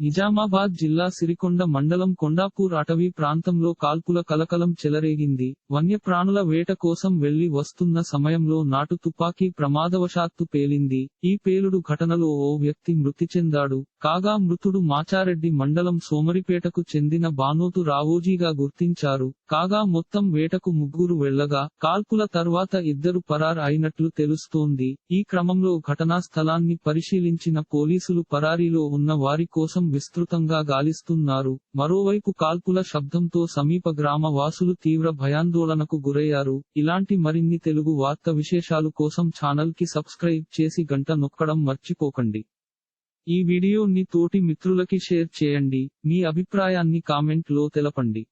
నిజామాబాద్ జిల్లా సిరికొండ మండలం కొండాపూర్ అటవీ ప్రాంతంలో కాల్పుల కలకలం చెలరేగింది. వన్యప్రాణుల వేట కోసం వెళ్లి వస్తున్న సమయంలో నాటు తుపాకీ ప్రమాదవశాత్తు పేలింది. ఈ పేలుడు ఘటనలో ఓ వ్యక్తి మృతి చెందాడు. కాగా మృతుడు మాచారెడ్డి మండలం సోమరిపేటకు చెందిన బానోతు రావోజీగా గుర్తించారు. కాగా మొత్తం వేటకు ముగ్గురు వెళ్లగా కాల్పుల తర్వాత ఇద్దరు పరార్ అయినట్లు తెలుస్తోంది. ఈ క్రమంలో ఘటనా స్థలాన్ని పరిశీలించిన పోలీసులు పరారీలో ఉన్న వారి కోసం విస్తృతంగా గాలిస్తున్నారు. మరోవైపు కాల్పుల శబ్దంతో సమీప గ్రామ వాసులు తీవ్ర భయాందోళనకు గురయ్యారు. ఇలాంటి మరిన్ని తెలుగు వార్త విశేషాలు కోసం ఛానల్ కి సబ్స్క్రైబ్ చేసి గంట నొక్కడం మర్చిపోకండి. ఈ వీడియోని తోటి మిత్రులకి షేర్ చేయండి. మీ అభిప్రాయాన్ని కామెంట్ లో తెలపండి.